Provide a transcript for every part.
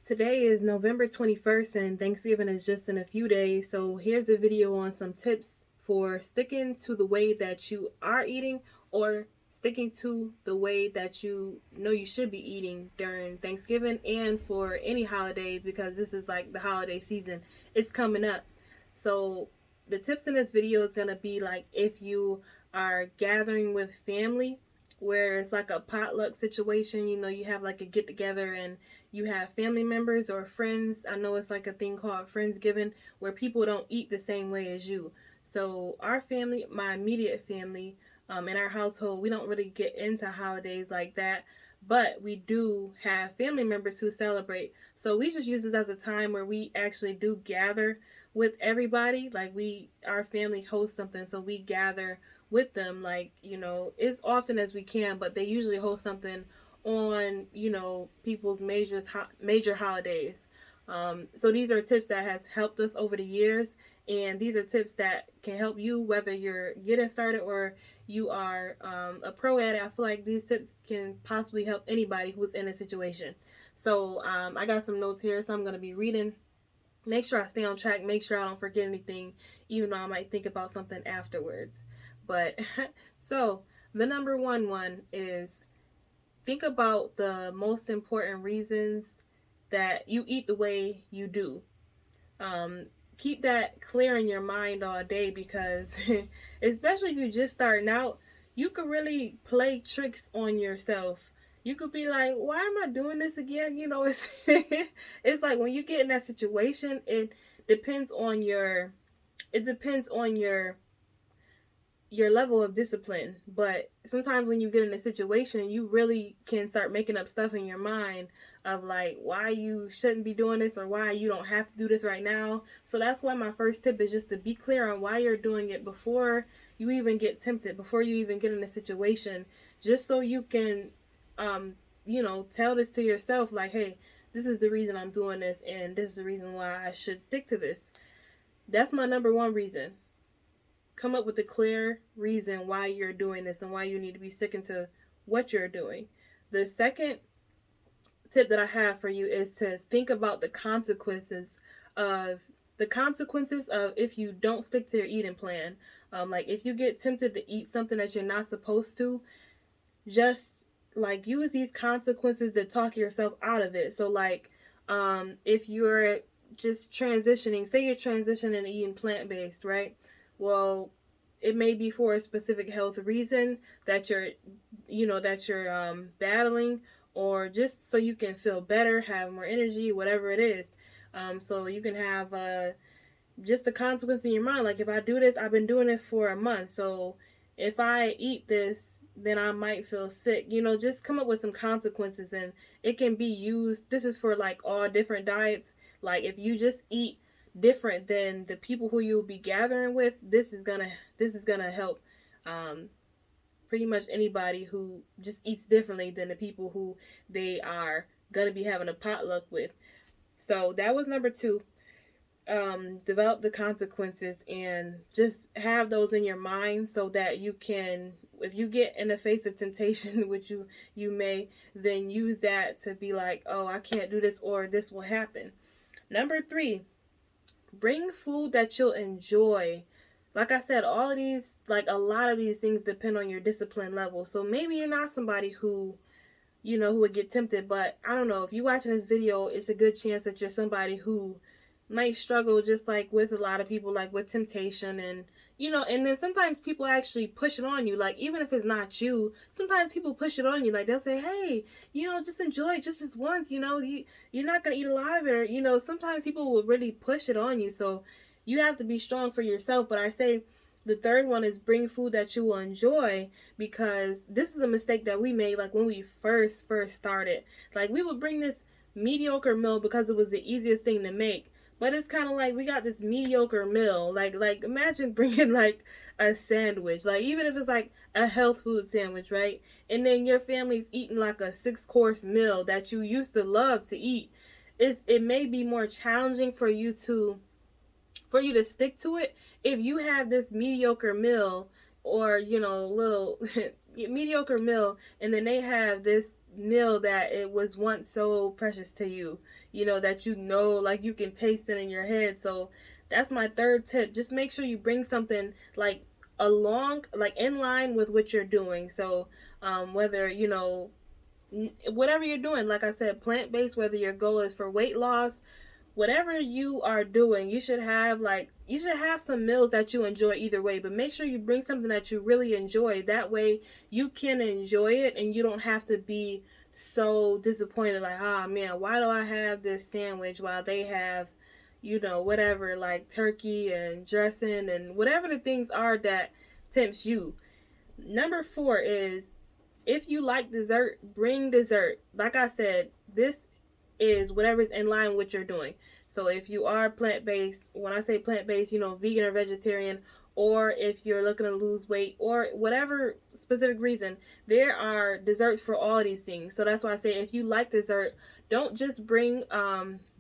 Today is November 21st and Thanksgiving is just in a few days. So here's a video on some tips for sticking to the way that you are eating or sticking to the way that you know you should be eating during Thanksgiving and for any holiday, because this is like the holiday season. It's coming up. So the tips in this video is going to be like if you are gathering with family where it's like a potluck situation, you have like a get together and you have family members or friends. I know it's like a thing called Friendsgiving where people don't eat the same way as you. So our family, my immediate family, in our household, we don't really get into holidays like that, but we do have family members who celebrate. So we just use it as a time where we actually do gather with everybody. Like our family hosts something, so we gather with them, like, as often as we can, but they usually host something on, people's major holidays. So these are tips that has helped us over the years, and these are tips that can help you whether you're getting started or you are a pro at it. I feel like these tips can possibly help anybody who's in a situation. So I got some notes here, so I'm going to be reading. Make sure I stay on track. Make sure I don't forget anything, even though I might think about something afterwards. But so the number one is think about the most important reasons that you eat the way you do. Um, Keep that clear in your mind all day, because especially if you're just starting out, you could really play tricks on yourself. You could be like, why am I doing this again? It's it's like when you get in that situation, depends on your it depends on your level of discipline. But sometimes when you get in a situation, you really can start making up stuff in your mind of like why you shouldn't be doing this or why you don't have to do this right now. So that's why my first tip is just to be clear on why you're doing it before you even get tempted, before you even get in a situation, just so you can tell this to yourself like, hey, this is the reason I'm doing this and this is the reason why I should stick to this. That's my number one reason. Come up with a clear reason why you're doing this and why you need to be sticking to what you're doing. The second tip that I have for you is to think about of the consequences of if you don't stick to your eating plan. Like if you get tempted to eat something that you're not supposed to, just like use these consequences to talk yourself out of it. So like if you're just transitioning, say you're transitioning to eating plant-based, right? Well, it may be for a specific health reason that you're battling, or just so you can feel better, have more energy, whatever it is. So you can have just the consequence in your mind. Like if I do this, I've been doing this for a month, so if I eat this, then I might feel sick. Just come up with some consequences, and it can be used. This is for like all different diets. Like if you just eat different than the people who you'll be gathering with, this is gonna help pretty much anybody who just eats differently than the people who they are gonna be having a potluck with. So that was number two. Develop the consequences and just have those in your mind so that you can, if you get in the face of temptation, which you may, then use that to be like, oh, I can't do this or this will happen. Number three, bring food that you'll enjoy. Like I said, all of these, like a lot of these things depend on your discipline level. So maybe you're not somebody who would get tempted, but I don't know, if you're watching this video, it's a good chance that you're somebody who might struggle, just like with a lot of people, like with temptation. And then sometimes people actually push it on you, like even if it's not you, sometimes people push it on you, like they'll say, hey, just enjoy it just this once, you're not gonna eat a lot of it, or sometimes people will really push it on you. So you have to be strong for yourself. But I say the third one is bring food that you will enjoy, because this is a mistake that we made, like when we first started. Like we would bring this mediocre meal because it was the easiest thing to make. But it's kind of like we got this mediocre meal. Like imagine bringing like a sandwich, like even if it's like a health food sandwich, right? And then your family's eating like a 6-course meal that you used to love to eat. It may be more challenging for you to stick to it if you have this mediocre meal, or little mediocre meal, and then they have this meal that it was once so precious to you, you know, that you know, like you can taste it in your head. So that's my third tip. Just make sure you bring something like along, like in line with what you're doing. So whether, you know, whatever you're doing, like I said, plant-based, whether your goal is for weight loss, whatever you are doing, you should have some meals that you enjoy either way, but make sure you bring something that you really enjoy. That way you can enjoy it and you don't have to be so disappointed like, ah, man, why do I have this sandwich while they have, you know, whatever, like turkey and dressing and whatever the things are that tempts you. Number 4 is, if you like dessert, bring dessert. Like I said, this is whatever's in line with what you're doing. So if you are plant-based, when I say plant-based, you know, vegan or vegetarian, or if you're looking to lose weight or whatever specific reason, there are desserts for all of these things. So that's why I say, if you like dessert, don't just bring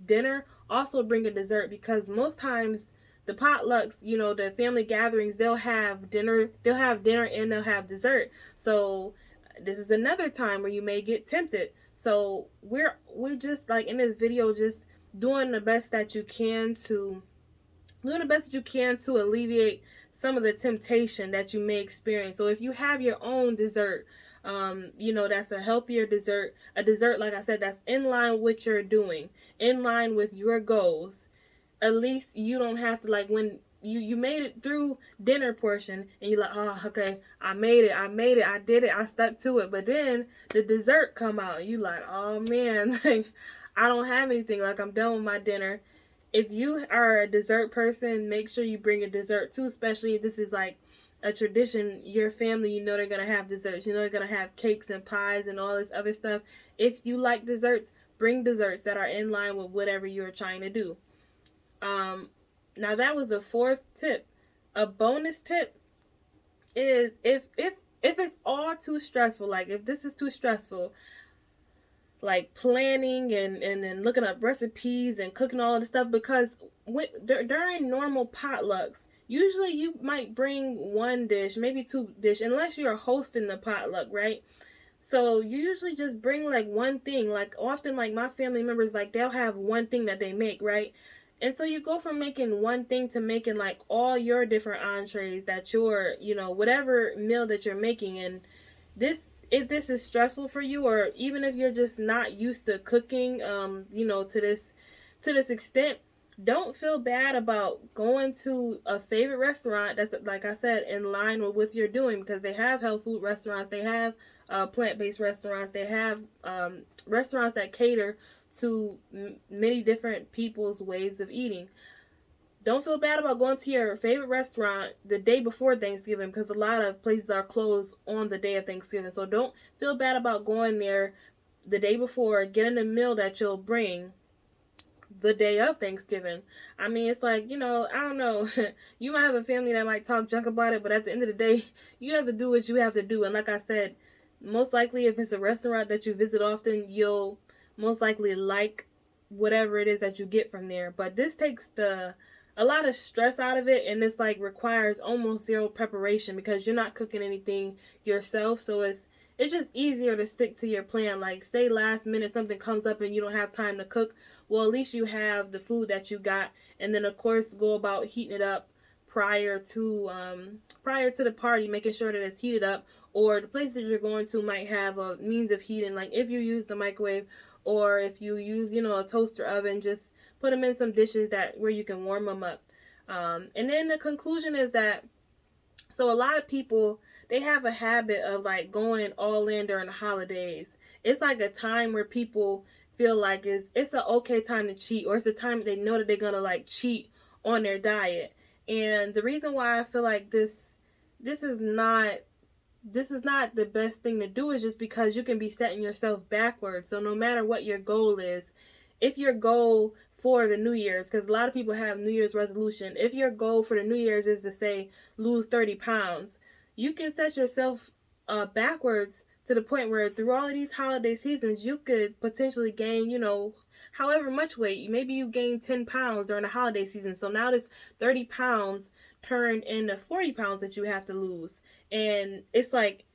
dinner, also bring a dessert, because most times the potlucks, you know, the family gatherings, they'll have dinner and they'll have dessert. So this is another time where you may get tempted. So we're just like in this video, just doing the best that you can to alleviate some of the temptation that you may experience. So if you have your own dessert, you know, that's a healthier dessert, a dessert, like I said, that's in line with what you're doing, in line with your goals, at least you don't have to, like, when you made it through dinner portion and you're like, oh, okay, I made it, I did it, I stuck to it. But then the dessert come out and you like, oh man, like I don't have anything, like I'm done with my dinner. If you are a dessert person, make sure you bring a dessert too, especially if this is like a tradition. Your family, you know, they're gonna have desserts, you know, they're gonna have cakes and pies and all this other stuff. If you like desserts, bring desserts that are in line with whatever you're trying to do. Now that was the 4th tip. A bonus tip is, if it's all too stressful, like if this is too stressful, like planning and looking up recipes and cooking all of this stuff, because during normal potlucks, usually you might bring one dish, maybe 2 dish, unless you're hosting the potluck, right? So you usually just bring like one thing. Like often, like my family members, like they'll have one thing that they make, right? And so you go from making one thing to making like all your different entrees that you're, you know, whatever meal that you're making. And this, if this is stressful for you, or even if you're just not used to cooking, you know, to this extent, don't feel bad about going to a favorite restaurant that's, like I said, in line with what you're doing, because they have health food restaurants, they have plant-based restaurants, they have restaurants that cater to many different people's ways of eating. Don't feel bad about going to your favorite restaurant the day before Thanksgiving, because a lot of places are closed on the day of Thanksgiving. So don't feel bad about going there the day before, getting a meal that you'll bring the day of Thanksgiving. I mean, it's like, you know, I don't know. You might have a family that might talk junk about it, but at the end of the day, you have to do what you have to do. And like I said, most likely if it's a restaurant that you visit often, you'll most likely like whatever it is that you get from there. But this takes a lot of stress out of it, and it's like requires almost zero preparation because you're not cooking anything yourself. So it's just easier to stick to your plan. Like, say last minute something comes up and you don't have time to cook, well, at least you have the food that you got. And then of course go about heating it up prior to the party, making sure that it's heated up. Or the place that you're going to might have a means of heating, like if you use the microwave, or if you use, you know, a toaster oven, just put them in some dishes that where you can warm them up. And then the conclusion is that, so a lot of people, they have a habit of like going all in during the holidays. It's like a time where people feel like it's an okay time to cheat, or it's a time they know that they're gonna like cheat on their diet. And the reason why I feel like this is not the best thing to do is just because you can be setting yourself backwards. So no matter what your goal is, if your goal for the New Year's, because a lot of people have New Year's resolution, if your goal for the New Year's is to say lose 30 pounds, you can set yourself backwards to the point where through all of these holiday seasons, you could potentially gain, you know, however much weight. Maybe you gain 10 pounds during the holiday season. So now this 30 pounds turned into 40 pounds that you have to lose. And it's like,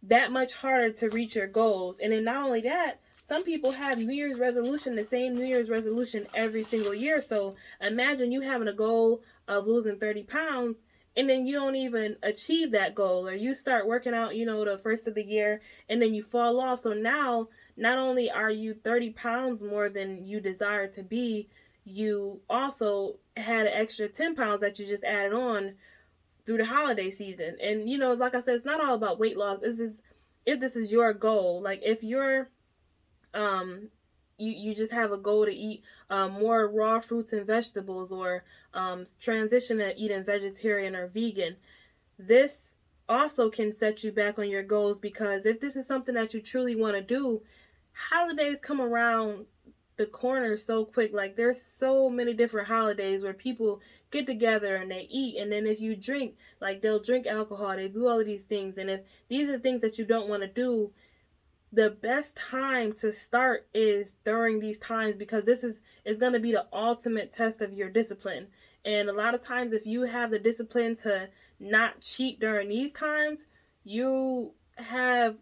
that much harder to reach your goals. And then not only that, some people have New Year's resolution, the same New Year's resolution every single year. So imagine you having a goal of losing 30 pounds and then you don't even achieve that goal, or you start working out, the first of the year and then you fall off. So now, not only are you 30 pounds more than you desire to be, you also had an extra 10 pounds that you just added on through the holiday season. And like I said, it's not all about weight loss. If this is your goal, like if you're you just have a goal to eat more raw fruits and vegetables, or transition to eating vegetarian or vegan, this also can set you back on your goals, because if this is something that you truly want to do, holidays come around the corner so quick. Like there's so many different holidays where people get together and they eat, and then if you drink, like they'll drink alcohol, they do all of these things. And if these are things that you don't want to do, the best time to start is during these times, because this is going to be the ultimate test of your discipline. And a lot of times, if you have the discipline to not cheat during these times, you have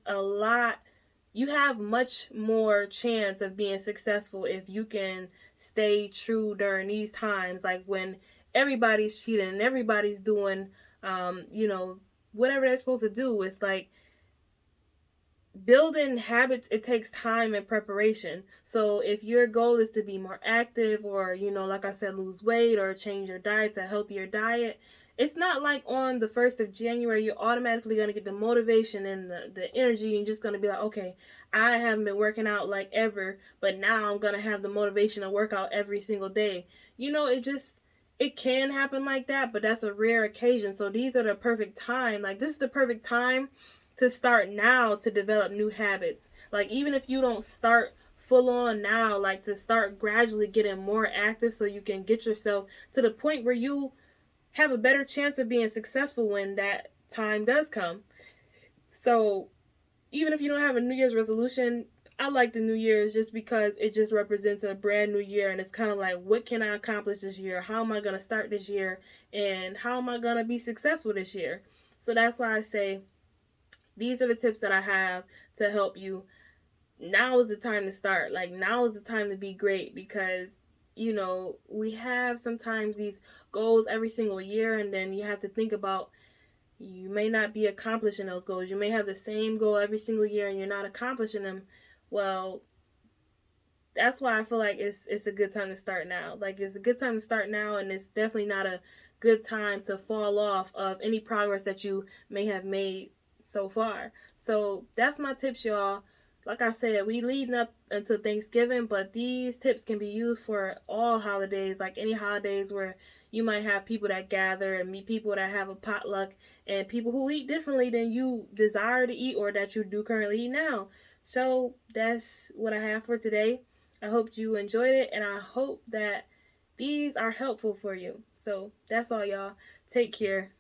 much more chance of being successful if you can stay true during these times, like when everybody's cheating and everybody's doing whatever they're supposed to do. It's like building habits, it takes time and preparation. So if your goal is to be more active, or like I said, lose weight or change your diet to a healthier diet, it's not like on the 1st of January you're automatically going to get the motivation and the energy and just going to be like, okay, I haven't been working out like ever, but now I'm going to have the motivation to work out every single day. It can happen like that, but that's a rare occasion. So these are the perfect time. Like this is the perfect time to start now to develop new habits. Like even if you don't start full on now, like to start gradually getting more active so you can get yourself to the point where you have a better chance of being successful when that time does come. So even if you don't have a New Year's resolution, I like the New Year's just because it just represents a brand new year, and it's kind of like, what can I accomplish this year? How am I going to start this year? And how am I going to be successful this year? So that's why I say these are the tips that I have to help you. Now is the time to start. Like now is the time to be great, because we have sometimes these goals every single year, and then you have to think about, you may not be accomplishing those goals. You may have the same goal every single year and you're not accomplishing them. Well, that's why I feel like it's a good time to start now. Like it's a good time to start now, and it's definitely not a good time to fall off of any progress that you may have made so far. So that's my tips, y'all. Like I said, we leading up until Thanksgiving, but these tips can be used for all holidays, like any holidays where you might have people that gather and meet, people that have a potluck, and people who eat differently than you desire to eat or that you do currently eat now. So that's what I have for today. I hope you enjoyed it, and I hope that these are helpful for you. So that's all, y'all. Take care.